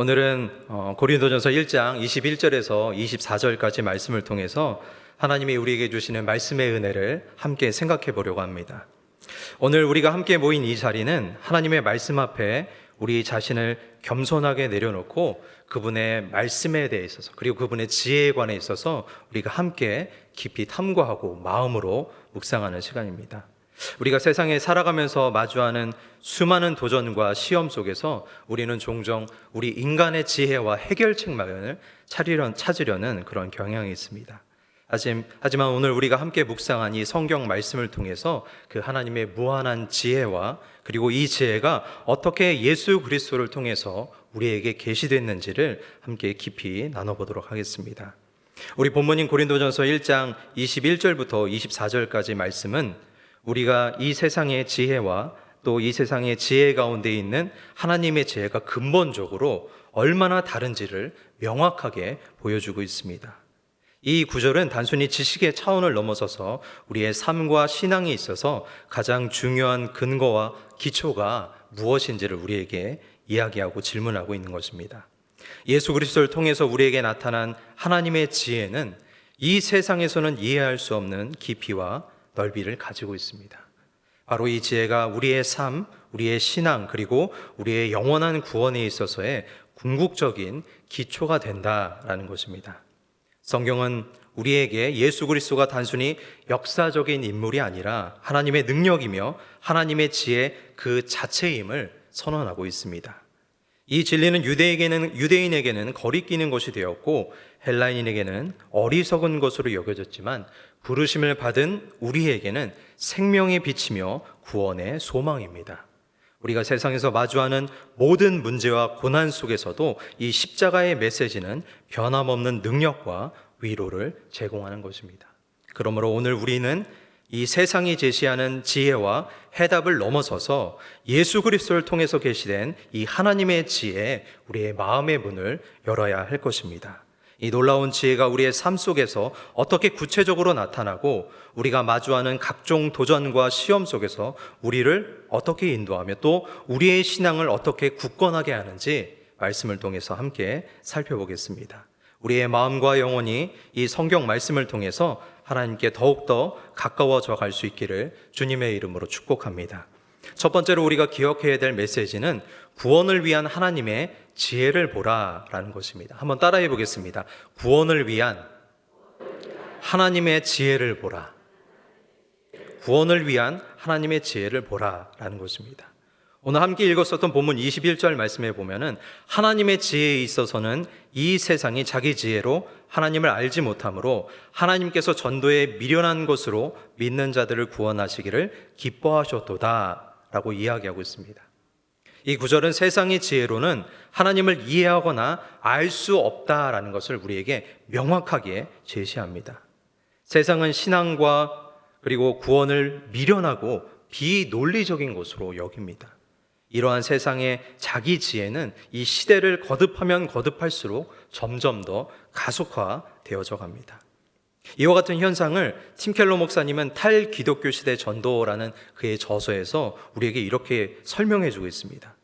오늘은 고린도전서 1장 21절에서 24절까지 말씀을 통해서 하나님이 우리에게 주시는 말씀의 은혜를 함께 생각해 보려고 합니다. 오늘 우리가 함께 모인 이 자리는 하나님의 말씀 앞에 우리 자신을 겸손하게 내려놓고 그분의 말씀에 대해 있어서, 그리고 그분의 지혜에 관해 있어서 우리가 함께 깊이 탐구하고 마음으로 묵상하는 시간입니다. 우리가 세상에 살아가면서 마주하는 수많은 도전과 시험 속에서 우리는 종종 우리 인간의 지혜와 해결책만을 찾으려는 그런 경향이 있습니다. 하지만 오늘 우리가 함께 묵상한 이 성경 말씀을 통해서 그 하나님의 무한한 지혜와 그리고 이 지혜가 어떻게 예수 그리스도를 통해서 우리에게 계시됐는지를 함께 깊이 나눠보도록 하겠습니다. 우리 본문인 고린도전서 1장 21절부터 24절까지 말씀은 우리가 이 세상의 지혜와 또 이 세상의 지혜 가운데 있는 하나님의 지혜가 근본적으로 얼마나 다른지를 명확하게 보여주고 있습니다. 이 구절은 단순히 지식의 차원을 넘어서서 우리의 삶과 신앙에 있어서 가장 중요한 근거와 기초가 무엇인지를 우리에게 이야기하고 질문하고 있는 것입니다. 예수 그리스도를 통해서 우리에게 나타난 하나님의 지혜는 이 세상에서는 이해할 수 없는 깊이와 넓이를 가지고 있습니다. 바로 이 지혜가 우리의 삶, 우리의 신앙, 그리고 우리의 영원한 구원에 있어서의 궁극적인 기초가 된다라는 것입니다. 성경은 우리에게 예수 그리스도가 단순히 역사적인 인물이 아니라 하나님의 능력이며 하나님의 지혜 그 자체임을 선언하고 있습니다. 이 진리는 유대인에게는 거리끼는 것이 되었고 헬라인에게는 어리석은 것으로 여겨졌지만 부르심을 받은 우리에게는 생명의 빛이며 구원의 소망입니다. 우리가 세상에서 마주하는 모든 문제와 고난 속에서도 이 십자가의 메시지는 변함없는 능력과 위로를 제공하는 것입니다. 그러므로 오늘 우리는 이 세상이 제시하는 지혜와 해답을 넘어서서 예수 그리스도를 통해서 계시된 이 하나님의 지혜에 우리의 마음의 문을 열어야 할 것입니다. 이 놀라운 지혜가 우리의 삶 속에서 어떻게 구체적으로 나타나고 우리가 마주하는 각종 도전과 시험 속에서 우리를 어떻게 인도하며 또 우리의 신앙을 어떻게 굳건하게 하는지 말씀을 통해서 함께 살펴보겠습니다. 우리의 마음과 영혼이 이 성경 말씀을 통해서 하나님께 더욱더 가까워져 갈 수 있기를 주님의 이름으로 축복합니다. 첫 번째로 우리가 기억해야 될 메시지는 구원을 위한 하나님의 지혜를 보라라는 것입니다. 한번 따라해 보겠습니다. 구원을 위한 하나님의 지혜를 보라. 구원을 위한 하나님의 지혜를 보라라는 것입니다. 오늘 함께 읽었었던 본문 21절 말씀에 보면은 하나님의 지혜에 있어서는 이 세상이 자기 지혜로 하나님을 알지 못하므로 하나님께서 전도에 미련한 것으로 믿는 자들을 구원하시기를 기뻐하셨도다 라고 이야기하고 있습니다. 이 구절은 세상의 지혜로는 하나님을 이해하거나 알 수 없다라는 것을 우리에게 명확하게 제시합니다. 세상은 신앙과 그리고 구원을 미련하고 비논리적인 것으로 여깁니다. 이러한 세상의 자기 지혜는 이 시대를 거듭하면 거듭할수록 점점 더 가속화되어져 갑니다. 이와 같은 현상을 팀 켈러 목사님은 탈기독교 시대 전도라는 그의 저서에서 우리에게 이렇게 설명해 주고 있습니다.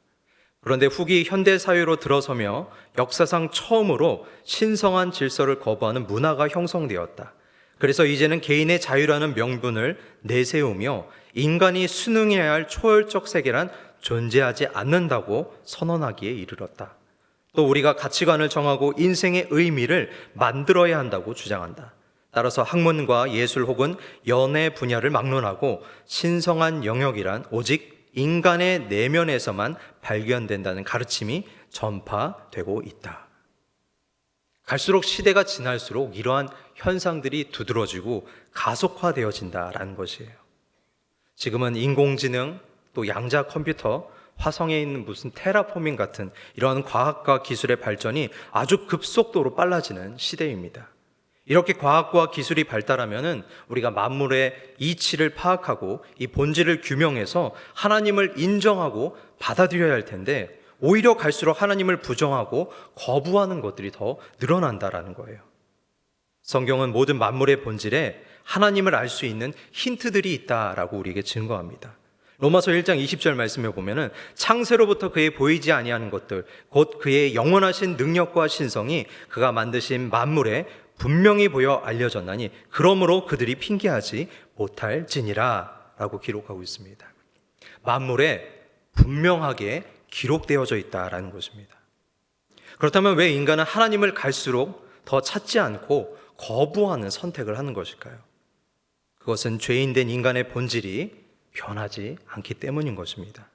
그런데 후기 현대 사회로 들어서며 역사상 처음으로 신성한 질서를 거부하는 문화가 형성되었다. 그래서 이제는 개인의 자유라는 명분을 내세우며 인간이 순응해야 할 초월적 세계란 존재하지 않는다고 선언하기에 이르렀다. 또 우리가 가치관을 정하고 인생의 의미를 만들어야 한다고 주장한다. 따라서 학문과 예술 혹은 연애 분야를 막론하고 신성한 영역이란 오직 인간의 내면에서만 발견된다는 가르침이 전파되고 있다. 갈수록 시대가 지날수록 이러한 현상들이 두드러지고 가속화되어진다라는 것이에요. 지금은 인공지능, 또 양자 컴퓨터, 화성에 있는 무슨 테라포밍 같은 이러한 과학과 기술의 발전이 아주 급속도로 빨라지는 시대입니다. 이렇게 과학과 기술이 발달하면은 우리가 만물의 이치를 파악하고 이 본질을 규명해서 하나님을 인정하고 받아들여야 할 텐데 오히려 갈수록 하나님을 부정하고 거부하는 것들이 더 늘어난다라는 거예요. 성경은 모든 만물의 본질에 하나님을 알 수 있는 힌트들이 있다라고 우리에게 증거합니다. 로마서 1장 20절 말씀에 보면은 창세로부터 그의 보이지 아니하는 것들 곧 그의 영원하신 능력과 신성이 그가 만드신 만물에 분명히 보여 알려졌나니 그러므로 그들이 핑계하지 못할지니라 라고 기록하고 있습니다. 만물에 분명하게 기록되어져 있다라는 것입니다. 그렇다면 왜 인간은 하나님을 갈수록 더 찾지 않고 거부하는 선택을 하는 것일까요? 그것은 죄인된 인간의 본질이 변하지 않기 때문인 것입니다.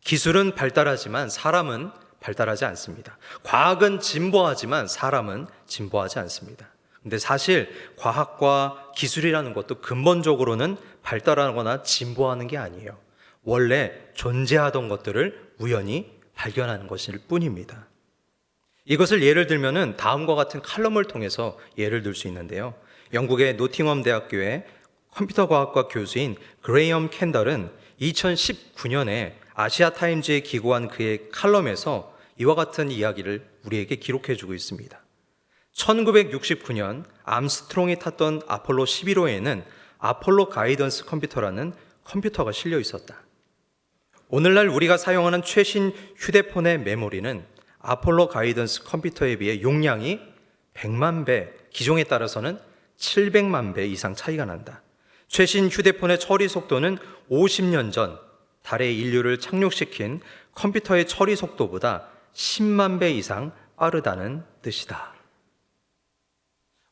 기술은 발달하지만 사람은 발달하지 않습니다. 과학은 진보하지만 사람은 진보하지 않습니다. 근데 사실 과학과 기술이라는 것도 근본적으로는 발달하거나 진보하는 게 아니에요. 원래 존재하던 것들을 우연히 발견하는 것일 뿐입니다. 이것을 예를 들면은 다음과 같은 칼럼을 통해서 예를 들 수 있는데요. 영국의 노팅엄 대학교의 컴퓨터과학과 교수인 그레이엄 캔달은 2019년에 아시아타임즈에 기고한 그의 칼럼에서 이와 같은 이야기를 우리에게 기록해주고 있습니다. 1969년 암스트롱이 탔던 아폴로 11호에는 아폴로 가이던스 컴퓨터라는 컴퓨터가 실려 있었다. 오늘날 우리가 사용하는 최신 휴대폰의 메모리는 아폴로 가이던스 컴퓨터에 비해 용량이 100만 배, 기종에 따라서는 700만 배 이상 차이가 난다. 최신 휴대폰의 처리 속도는 50년 전 달에 인류를 착륙시킨 컴퓨터의 처리 속도보다 10만 배 이상 빠르다는 뜻이다.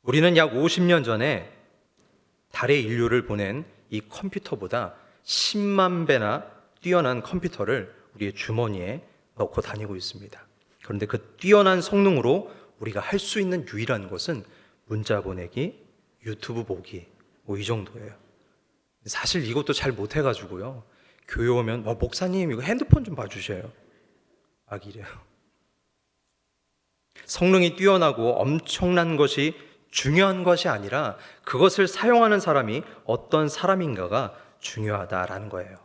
우리는 약 50년 전에 달에 인류를 보낸 이 컴퓨터보다 10만 배나 뛰어난 컴퓨터를 우리의 주머니에 넣고 다니고 있습니다. 그런데 그 뛰어난 성능으로 우리가 할 수 있는 유일한 것은 문자 보내기, 유튜브 보기, 이 정도예요. 사실 이것도 잘 못해가지고요. 교회 오면 목사님 이거 핸드폰 좀 봐주셔요. 막 이래요. 성능이 뛰어나고 엄청난 것이 중요한 것이 아니라 그것을 사용하는 사람이 어떤 사람인가가 중요하다라는 거예요.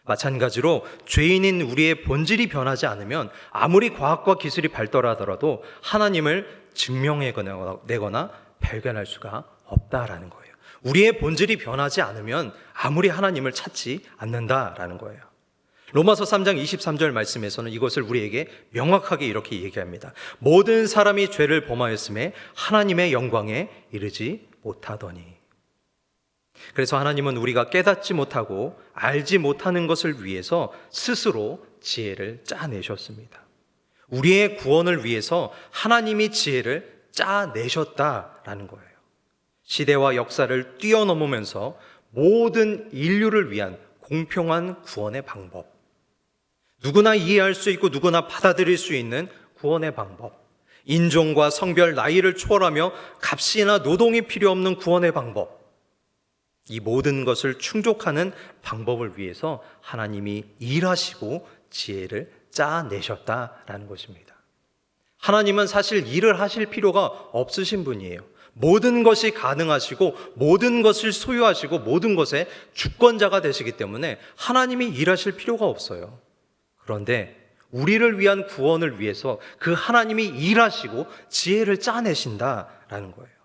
마찬가지로 죄인인 우리의 본질이 변하지 않으면 아무리 과학과 기술이 발달하더라도 하나님을 증명해내거나 발견할 수가 없다라는 거예요. 우리의 본질이 변하지 않으면 아무리 하나님을 찾지 않는다라는 거예요. 로마서 3장 23절 말씀에서는 이것을 우리에게 명확하게 이렇게 얘기합니다. 모든 사람이 죄를 범하였음에 하나님의 영광에 이르지 못하더니. 그래서 하나님은 우리가 깨닫지 못하고 알지 못하는 것을 위해서 스스로 지혜를 짜내셨습니다. 우리의 구원을 위해서 하나님이 지혜를 짜내셨다라는 거예요. 시대와 역사를 뛰어넘으면서 모든 인류를 위한 공평한 구원의 방법, 누구나 이해할 수 있고 누구나 받아들일 수 있는 구원의 방법, 인종과 성별, 나이를 초월하며 값이나 노동이 필요 없는 구원의 방법, 이 모든 것을 충족하는 방법을 위해서 하나님이 일하시고 지혜를 짜내셨다라는 것입니다. 하나님은 사실 일을 하실 필요가 없으신 분이에요. 모든 것이 가능하시고 모든 것을 소유하시고 모든 것의 주권자가 되시기 때문에 하나님이 일하실 필요가 없어요. 그런데 우리를 위한 구원을 위해서 그 하나님이 일하시고 지혜를 짜내신다라는 거예요.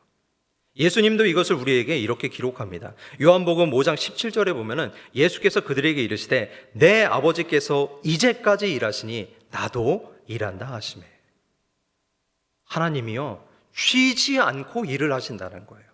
예수님도 이것을 우리에게 이렇게 기록합니다. 요한복음 5장 17절에 보면은 예수께서 그들에게 이르시되 내 아버지께서 이제까지 일하시니 나도 일한다 하시매. 하나님이요 쉬지 않고 일을 하신다는 거예요.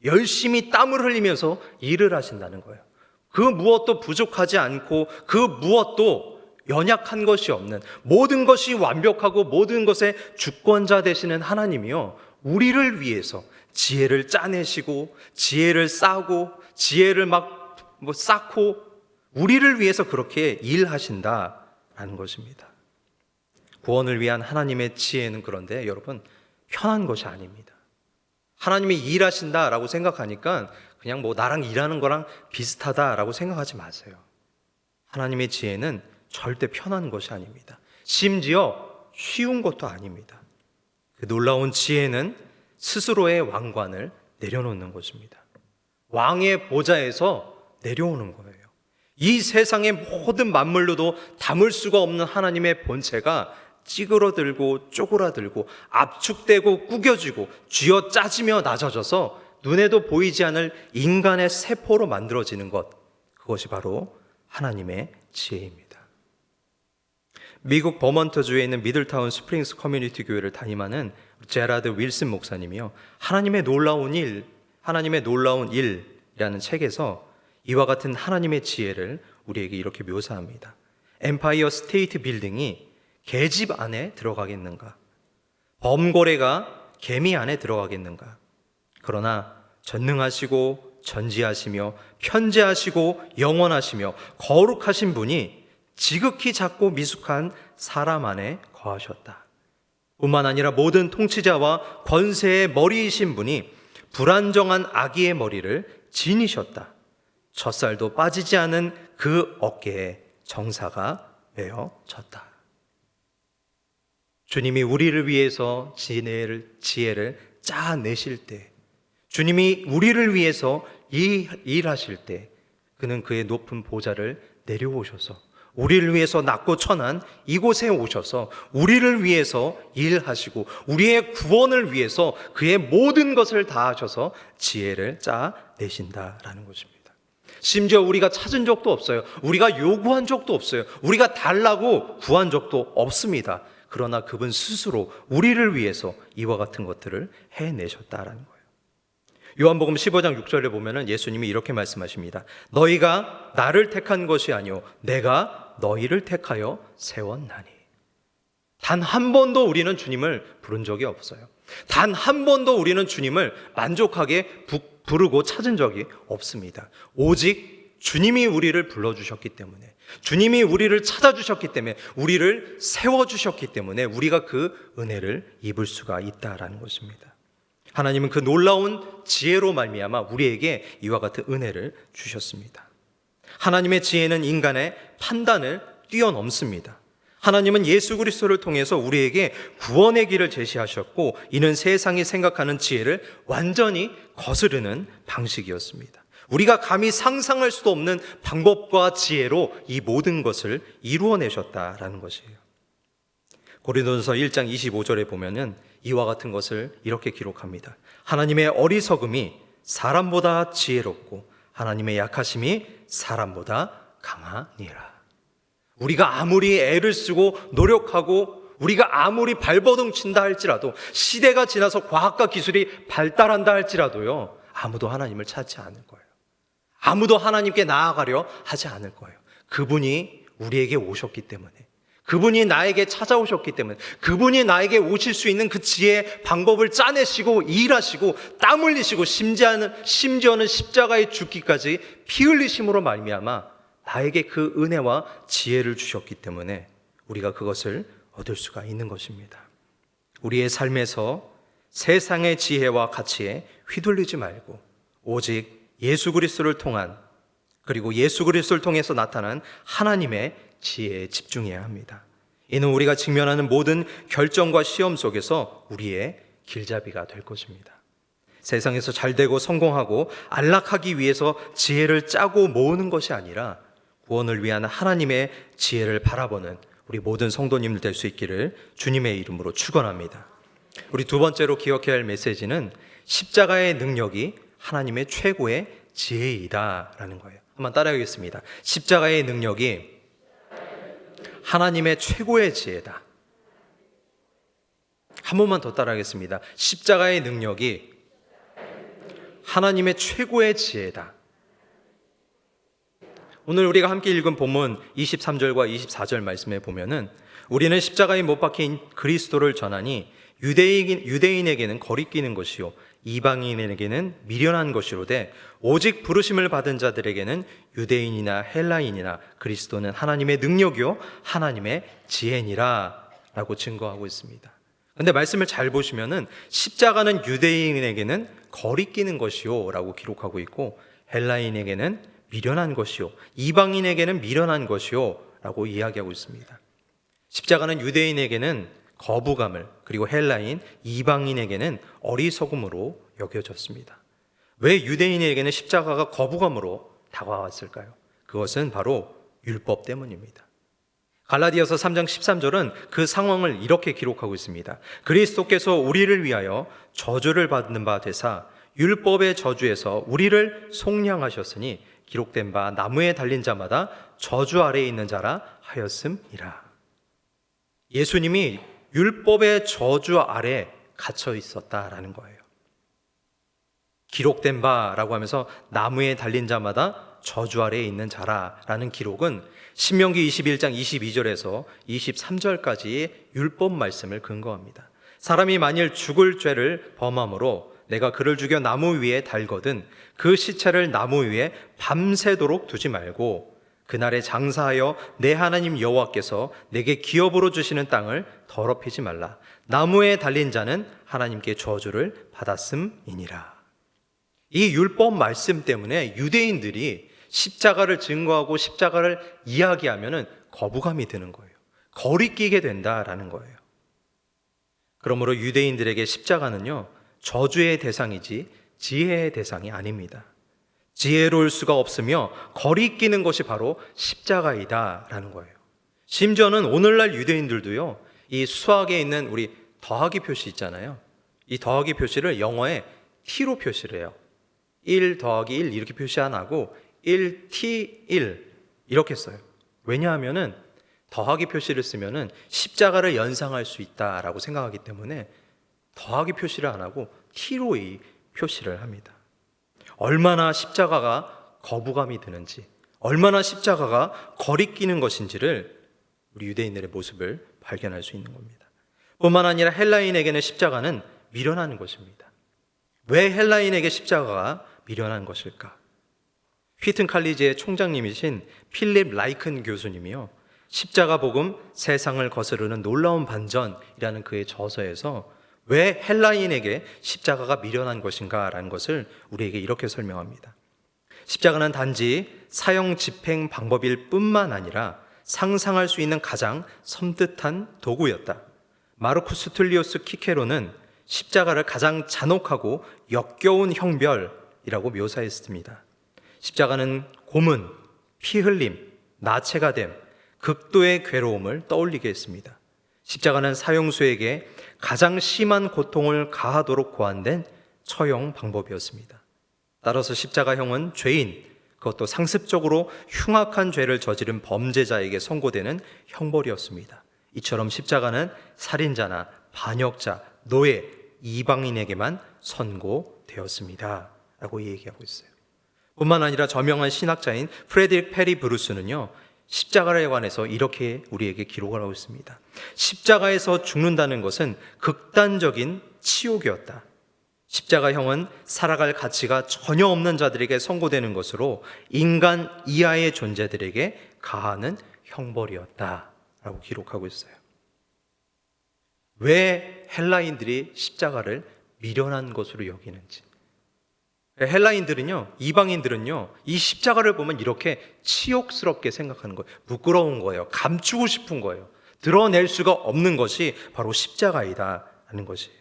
열심히 땀을 흘리면서 일을 하신다는 거예요. 그 무엇도 부족하지 않고 그 무엇도 연약한 것이 없는, 모든 것이 완벽하고 모든 것의 주권자 되시는 하나님이요 우리를 위해서 지혜를 짜내시고 지혜를 싸고 지혜를 쌓고 우리를 위해서 그렇게 일하신다라는 것입니다. 구원을 위한 하나님의 지혜는 그런데 여러분 편한 것이 아닙니다. 하나님이 일하신다라고 생각하니까 그냥 나랑 일하는 거랑 비슷하다라고 생각하지 마세요. 하나님의 지혜는 절대 편한 것이 아닙니다. 심지어 쉬운 것도 아닙니다. 그 놀라운 지혜는 스스로의 왕관을 내려놓는 것입니다. 왕의 보좌에서 내려오는 거예요. 이 세상의 모든 만물로도 담을 수가 없는 하나님의 본체가 찌그러들고 쪼그라들고 압축되고 구겨지고 쥐어 짜지며 낮아져서 눈에도 보이지 않을 인간의 세포로 만들어지는 것, 그것이 바로 하나님의 지혜입니다. 미국 버먼트주에 있는 미들타운 스프링스 커뮤니티 교회를 담임하는 제라드 윌슨 목사님이요, 하나님의 놀라운 일이라는 책에서 이와 같은 하나님의 지혜를 우리에게 이렇게 묘사합니다. 엠파이어 스테이트 빌딩이 계집 안에 들어가겠는가? 범고래가 개미 안에 들어가겠는가? 그러나 전능하시고 전지하시며 편재하시고 영원하시며 거룩하신 분이 지극히 작고 미숙한 사람 안에 거하셨다. 뿐만 아니라 모든 통치자와 권세의 머리이신 분이 불안정한 아기의 머리를 지니셨다. 젖살도 빠지지 않은 그 어깨에 정사가 메어졌다. 주님이 우리를 위해서 지혜를 짜내실 때, 주님이 우리를 위해서 일하실 때, 그는 그의 높은 보좌를 내려오셔서 우리를 위해서 낮고 천한 이곳에 오셔서 우리를 위해서 일하시고 우리의 구원을 위해서 그의 모든 것을 다하셔서 지혜를 짜내신다라는 것입니다. 심지어 우리가 찾은 적도 없어요. 우리가 요구한 적도 없어요. 우리가 달라고 구한 적도 없습니다. 그러나 그분 스스로 우리를 위해서 이와 같은 것들을 해내셨다라는 거예요. 요한복음 15장 6절에 보면은 예수님이 이렇게 말씀하십니다. 너희가 나를 택한 것이 아니요 내가 너희를 택하여 세웠나니. 단 한 번도 우리는 주님을 부른 적이 없어요. 단 한 번도 우리는 주님을 만족하게 부르고 찾은 적이 없습니다. 오직 주님이 우리를 불러주셨기 때문에, 주님이 우리를 찾아주셨기 때문에, 우리를 세워주셨기 때문에 우리가 그 은혜를 입을 수가 있다라는 것입니다. 하나님은 그 놀라운 지혜로 말미암아 우리에게 이와 같은 은혜를 주셨습니다. 하나님의 지혜는 인간의 판단을 뛰어넘습니다. 하나님은 예수 그리스도를 통해서 우리에게 구원의 길을 제시하셨고, 이는 세상이 생각하는 지혜를 완전히 거스르는 방식이었습니다. 우리가 감히 상상할 수도 없는 방법과 지혜로 이 모든 것을 이루어내셨다라는 것이에요. 고린도전서 1장 25절에 보면은 이와 같은 것을 이렇게 기록합니다. 하나님의 어리석음이 사람보다 지혜롭고 하나님의 약하심이 사람보다 강하니라. 우리가 아무리 애를 쓰고 노력하고 우리가 아무리 발버둥 친다 할지라도, 시대가 지나서 과학과 기술이 발달한다 할지라도요, 아무도 하나님을 찾지 않을 거예요. 아무도 하나님께 나아가려 하지 않을 거예요. 그분이 우리에게 오셨기 때문에, 그분이 나에게 찾아오셨기 때문에, 그분이 나에게 오실 수 있는 그 지혜의 방법을 짜내시고 일하시고 땀 흘리시고 심지어는 십자가에 죽기까지 피 흘리심으로 말미암아 나에게 그 은혜와 지혜를 주셨기 때문에 우리가 그것을 얻을 수가 있는 것입니다. 우리의 삶에서 세상의 지혜와 가치에 휘둘리지 말고 오직 예수 그리스도를 통한, 그리고 예수 그리스도를 통해서 나타난 하나님의 지혜에 집중해야 합니다. 이는 우리가 직면하는 모든 결정과 시험 속에서 우리의 길잡이가 될 것입니다. 세상에서 잘되고 성공하고 안락하기 위해서 지혜를 짜고 모으는 것이 아니라 구원을 위한 하나님의 지혜를 바라보는 우리 모든 성도님들 될 수 있기를 주님의 이름으로 축원합니다. 우리 두 번째로 기억해야 할 메시지는 십자가의 능력이 하나님의 최고의 지혜이다라는 거예요. 한번 따라하겠습니다. 십자가의 능력이 하나님의 최고의 지혜다. 한 번만 더 따라하겠습니다. 십자가의 능력이 하나님의 최고의 지혜다. 오늘 우리가 함께 읽은 본문 23절과 24절 말씀에 보면은 우리는 십자가에 못 박힌 그리스도를 전하니 유대인에게는 거리끼는 것이요 이방인에게는 미련한 것이로되 오직 부르심을 받은 자들에게는 유대인이나 헬라인이나 그리스도는 하나님의 능력이요 하나님의 지혜니라 라고 증거하고 있습니다. 그런데 말씀을 잘 보시면은 십자가는 유대인에게는 거리끼는 것이요 라고 기록하고 있고, 헬라인에게는 미련한 것이요 이방인에게는 미련한 것이요 라고 이야기하고 있습니다. 십자가는 유대인에게는 거부감을, 그리고 헬라인, 이방인에게는 어리석음으로 여겨졌습니다. 왜 유대인에게는 십자가가 거부감으로 다가왔을까요? 그것은 바로 율법 때문입니다. 갈라디아서 3장 13절은 그 상황을 이렇게 기록하고 있습니다. 그리스도께서 우리를 위하여 저주를 받는 바 되사 율법의 저주에서 우리를 속량하셨으니 기록된 바 나무에 달린 자마다 저주 아래에 있는 자라 하였음이라. 예수님이 율법의 저주 아래 갇혀 있었다라는 거예요. 기록된 바라고 하면서 나무에 달린 자마다 저주 아래에 있는 자라라는 기록은 신명기 21장 22절에서 23절까지의 율법 말씀을 근거합니다. 사람이 만일 죽을 죄를 범함으로 내가 그를 죽여 나무 위에 달거든 그 시체를 나무 위에 밤새도록 두지 말고 그날에 장사하여 내 하나님 여호와께서 내게 기업으로 주시는 땅을 더럽히지 말라. 나무에 달린 자는 하나님께 저주를 받았음이니라. 이 율법 말씀 때문에 유대인들이 십자가를 증거하고 십자가를 이야기하면 거부감이 드는 거예요. 거리끼게 된다라는 거예요. 그러므로 유대인들에게 십자가는요, 저주의 대상이지 지혜의 대상이 아닙니다. 지혜로울 수가 없으며 거리끼는 것이 바로 십자가이다라는 거예요. 심지어는 오늘날 유대인들도요, 이 수학에 있는 우리 더하기 표시 있잖아요. 이 더하기 표시를 영어에 t로 표시를 해요. 1 더하기 1 이렇게 표시 안 하고 1t1 이렇게 써요. 왜냐하면은 더하기 표시를 쓰면은 십자가를 연상할 수 있다라고 생각하기 때문에 더하기 표시를 안 하고 t로 이 표시를 합니다. 얼마나 십자가가 거부감이 드는지, 얼마나 십자가가 거리끼는 것인지를 우리 유대인들의 모습을 발견할 수 있는 겁니다. 뿐만 아니라 헬라인에게는 십자가는 미련한 것입니다. 왜 헬라인에게 십자가가 미련한 것일까? 휘튼 칼리지의 총장님이신 필립 라이큰 교수님이요, 십자가 복음 세상을 거스르는 놀라운 반전이라는 그의 저서에서 왜 헬라인에게 십자가가 미련한 것인가 라는 것을 우리에게 이렇게 설명합니다. 십자가는 단지 사형 집행 방법일 뿐만 아니라 상상할 수 있는 가장 섬뜩한 도구였다. 마르쿠스 툴리우스 키케로는 십자가를 가장 잔혹하고 역겨운 형별이라고 묘사했습니다. 십자가는 고문, 피 흘림, 나체가 됨, 극도의 괴로움을 떠올리게 했습니다. 십자가는 사형수에게 가장 심한 고통을 가하도록 고안된 처형 방법이었습니다. 따라서 십자가형은 죄인, 그것도 상습적으로 흉악한 죄를 저지른 범죄자에게 선고되는 형벌이었습니다. 이처럼 십자가는 살인자나 반역자, 노예, 이방인에게만 선고되었습니다 라고 얘기하고 있어요. 뿐만 아니라 저명한 신학자인 프레드릭 페리 브루스는요, 십자가에 관해서 이렇게 우리에게 기록을 하고 있습니다. 십자가에서 죽는다는 것은 극단적인 치욕이었다. 십자가형은 살아갈 가치가 전혀 없는 자들에게 선고되는 것으로 인간 이하의 존재들에게 가하는 형벌이었다라고 기록하고 있어요. 왜 헬라인들이 십자가를 미련한 것으로 여기는지. 헬라인들은요, 이방인들은요, 이 십자가를 보면 이렇게 치욕스럽게 생각하는 거예요. 부끄러운 거예요. 감추고 싶은 거예요. 드러낼 수가 없는 것이 바로 십자가이다라는 것이에요.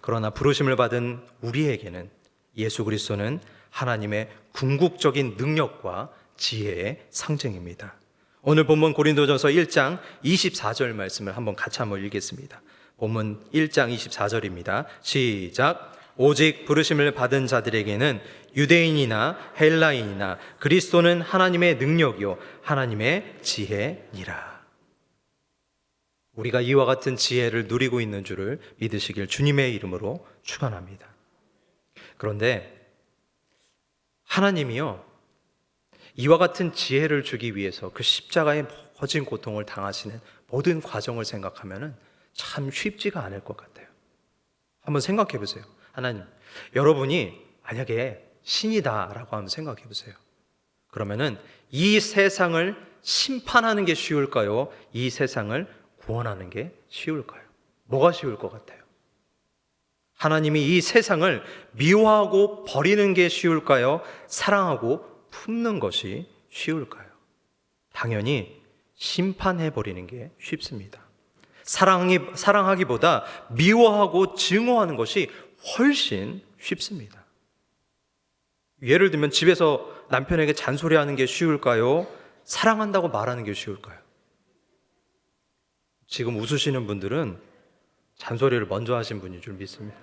그러나 부르심을 받은 우리에게는 예수 그리스도는 하나님의 궁극적인 능력과 지혜의 상징입니다. 오늘 본문 고린도전서 1장 24절 말씀을 같이 한번 읽겠습니다. 본문 1장 24절입니다. 시작. 오직 부르심을 받은 자들에게는 유대인이나 헬라인이나 그리스도는 하나님의 능력이요 하나님의 지혜니라. 우리가 이와 같은 지혜를 누리고 있는 줄을 믿으시길 주님의 이름으로 축원합니다. 그런데 하나님이요, 이와 같은 지혜를 주기 위해서 그 십자가의 거진 고통을 당하시는 모든 과정을 생각하면 참 쉽지가 않을 것 같아요. 한번 생각해 보세요. 하나님, 여러분이 만약에 신이다라고 한번 생각해 보세요. 그러면은 이 세상을 심판하는 게 쉬울까요? 이 세상을 구원하는 게 쉬울까요? 뭐가 쉬울 것 같아요? 하나님이 이 세상을 미워하고 버리는 게 쉬울까요? 사랑하고 품는 것이 쉬울까요? 당연히 심판해버리는 게 쉽습니다. 사랑하기보다 미워하고 증오하는 것이 훨씬 쉽습니다. 예를 들면 집에서 남편에게 잔소리하는 게 쉬울까요? 사랑한다고 말하는 게 쉬울까요? 지금 웃으시는 분들은 잔소리를 먼저 하신 분인 줄 믿습니다.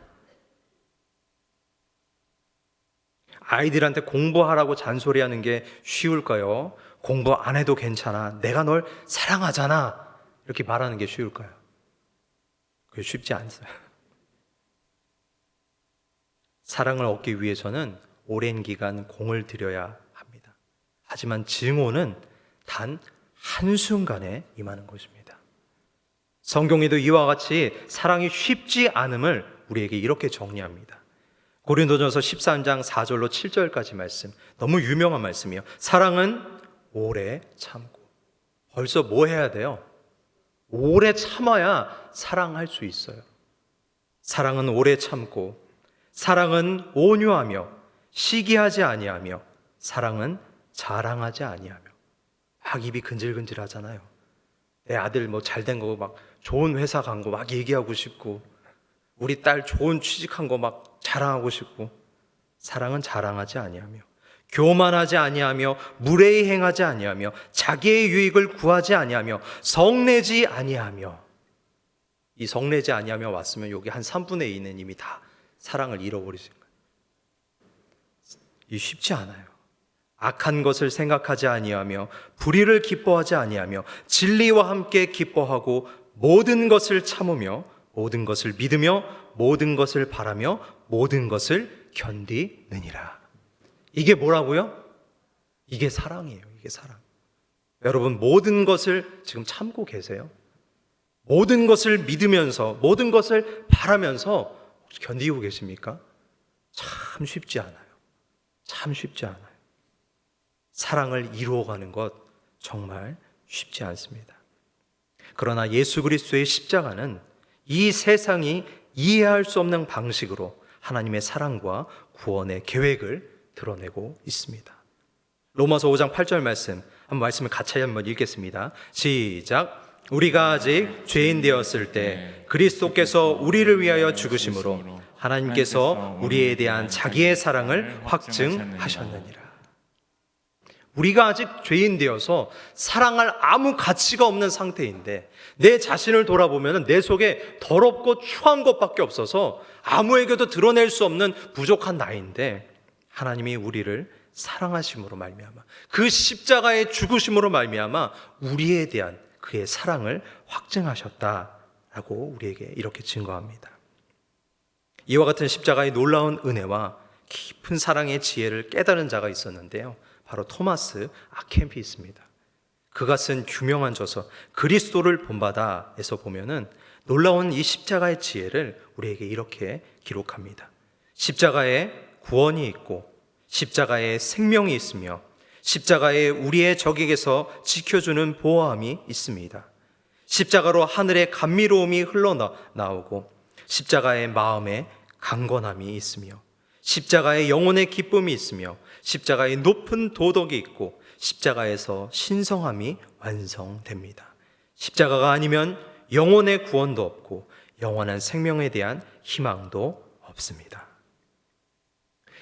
아이들한테 공부하라고 잔소리하는 게 쉬울까요? 공부 안 해도 괜찮아. 내가 널 사랑하잖아. 이렇게 말하는 게 쉬울까요? 그게 쉽지 않아요. 사랑을 얻기 위해서는 오랜 기간 공을 들여야 합니다. 하지만 증오는 단 한순간에 임하는 것입니다. 성경에도 이와 같이 사랑이 쉽지 않음을 우리에게 이렇게 정리합니다. 고린도전서 13장 4절로 7절까지 말씀, 너무 유명한 말씀이에요. 사랑은 오래 참고. 벌써 뭐 해야 돼요? 오래 참아야 사랑할 수 있어요. 사랑은 오래 참고, 사랑은 온유하며 시기하지 아니하며, 사랑은 자랑하지 아니하며. 막 입이 근질근질하잖아요. 내 아들 뭐 잘된 거 막 좋은 회사 간 거 막 얘기하고 싶고, 우리 딸 좋은 취직한 거 막 자랑하고 싶고. 사랑은 자랑하지 아니하며 교만하지 아니하며 무례히 행하지 아니하며 자기의 유익을 구하지 아니하며 성내지 아니하며. 이 성내지 아니하며 왔으면 여기 한 3분의 2는 이미 다 사랑을 잃어버리신 거예요. 이 쉽지 않아요. 악한 것을 생각하지 아니하며 불의를 기뻐하지 아니하며 진리와 함께 기뻐하고 모든 것을 참으며 모든 것을 믿으며 모든 것을 바라며 모든 것을 견디느니라. 이게 뭐라고요? 이게 사랑이에요. 이게 사랑. 여러분, 모든 것을 지금 참고 계세요? 모든 것을 믿으면서 모든 것을 바라면서 혹시 견디고 계십니까? 참 쉽지 않아요. 참 쉽지 않아요. 사랑을 이루어가는 것 정말 쉽지 않습니다. 그러나 예수 그리스도의 십자가는 이 세상이 이해할 수 없는 방식으로 하나님의 사랑과 구원의 계획을 드러내고 있습니다. 로마서 5장 8절 말씀, 한번 말씀을 같이 한번 읽겠습니다. 시작. 우리가 아직 죄인 되었을 때 그리스도께서 우리를 위하여 죽으심으로 하나님께서 우리에 대한 자기의 사랑을 확증하셨느니라. 우리가 아직 죄인 되어서 사랑할 아무 가치가 없는 상태인데 내 자신을 돌아보면 내 속에 더럽고 추한 것밖에 없어서 아무에게도 드러낼 수 없는 부족한 나인데 하나님이 우리를 사랑하심으로 말미암아 그 십자가의 죽으심으로 말미암아 우리에 대한 그의 사랑을 확증하셨다라고 우리에게 이렇게 증거합니다. 이와 같은 십자가의 놀라운 은혜와 깊은 사랑의 지혜를 깨달은 자가 있었는데요, 바로 토마스 아켄피스입니다. 그가 쓴 유명한 저서 그리스도를 본받아에서 보면은 놀라운 이 십자가의 지혜를 우리에게 이렇게 기록합니다. 십자가에 구원이 있고 십자가에 생명이 있으며 십자가에 우리의 적에게서 지켜주는 보호함이 있습니다. 십자가로 하늘의 감미로움이 흘러나오고 십자가의 마음에 강건함이 있으며 십자가의 영혼의 기쁨이 있으며 십자가의 높은 도덕이 있고 십자가에서 신성함이 완성됩니다. 십자가가 아니면 영혼의 구원도 없고 영원한 생명에 대한 희망도 없습니다.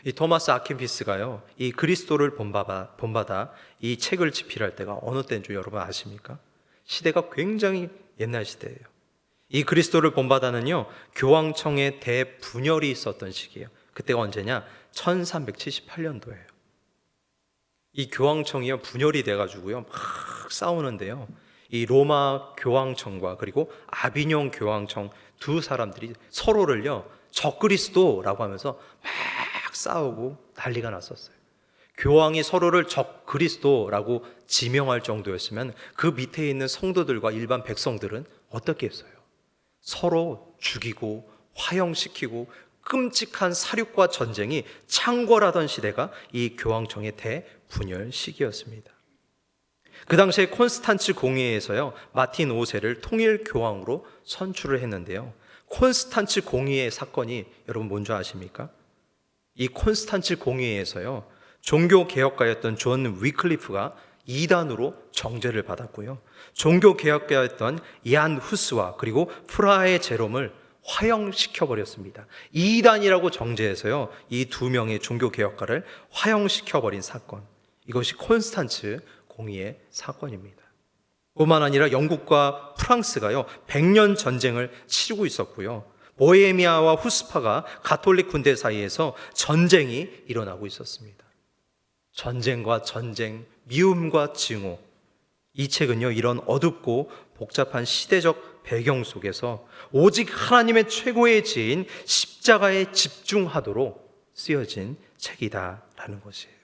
이 토마스 아켄피스가요, 이 그리스도를 본받아 이 책을 집필할 때가 어느 때인 줄 여러분 아십니까? 시대가 굉장히 옛날 시대예요. 이 그리스도를 본받아는요, 교황청의 대분열이 있었던 시기예요. 그때가 언제냐? 1378년도예요. 이 교황청이요, 분열이 돼가지고요, 막 싸우는데요, 이 로마 교황청과 그리고 아비뇽 교황청 두 사람들이 서로를요, 적그리스도라고 하면서 막 싸우고 난리가 났었어요. 교황이 서로를 적그리스도라고 지명할 정도였으면 그 밑에 있는 성도들과 일반 백성들은 어떻게 했어요? 서로 죽이고 화형시키고 끔찍한 사륙과 전쟁이 창궐하던 시대가 이 교황청의 대분열 시기였습니다. 그 당시에 콘스탄츠 공의회에서요, 마틴 5세를 통일 교황으로 선출을 했는데요, 콘스탄츠 공의회 사건이 여러분 뭔지 아십니까? 이 콘스탄츠 공의회에서요, 종교 개혁가였던 존 위클리프가 이단으로 정죄를 받았고요, 종교 개혁가였던 얀 후스와 그리고 프라하의 제롬을 화형시켜버렸습니다. 이단이라고 정죄해서요, 이 두 명의 종교 개혁가를 화형시켜버린 사건, 이것이 콘스탄츠 공의회 사건입니다. 뿐만 아니라 영국과 프랑스가요 100년 전쟁을 치르고 있었고요, 보헤미아와 후스파가 가톨릭 군대 사이에서 전쟁이 일어나고 있었습니다. 전쟁과 전쟁, 미움과 증오. 이 책은요, 이런 어둡고 복잡한 시대적 배경 속에서 오직 하나님의 최고의 지혜인 십자가에 집중하도록 쓰여진 책이다라는 것이에요.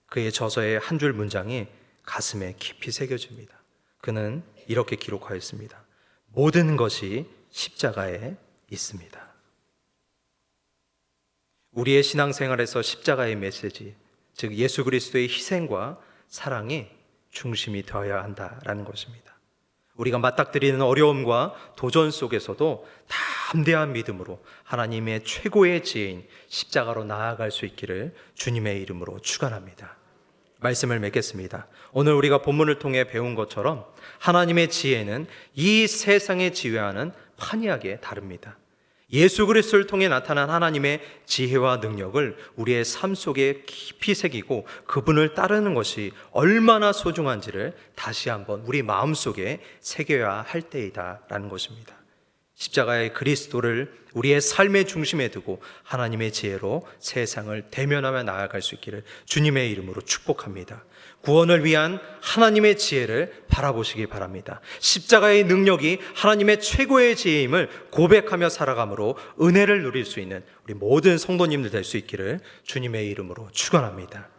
그의 저서의 한 줄 문장이 가슴에 깊이 새겨집니다. 그는 이렇게 기록하였습니다. 모든 것이 십자가에 있습니다. 우리의 신앙생활에서 십자가의 메시지, 즉 예수 그리스도의 희생과 사랑이 중심이 되어야 한다라는 것입니다. 우리가 맞닥뜨리는 어려움과 도전 속에서도 담대한 믿음으로 하나님의 최고의 지혜인 십자가로 나아갈 수 있기를 주님의 이름으로 축원합니다. 말씀을 맺겠습니다. 오늘 우리가 본문을 통해 배운 것처럼 하나님의 지혜는 이 세상의 지혜와는 판이하게 다릅니다. 예수 그리스도를 통해 나타난 하나님의 지혜와 능력을 우리의 삶 속에 깊이 새기고 그분을 따르는 것이 얼마나 소중한지를 다시 한번 우리 마음속에 새겨야 할 때이다라는 것입니다. 십자가의 그리스도를 우리의 삶의 중심에 두고 하나님의 지혜로 세상을 대면하며 나아갈 수 있기를 주님의 이름으로 축복합니다. 구원을 위한 하나님의 지혜를 바라보시기 바랍니다. 십자가의 능력이 하나님의 최고의 지혜임을 고백하며 살아감으로 은혜를 누릴 수 있는 우리 모든 성도님들 될 수 있기를 주님의 이름으로 축원합니다.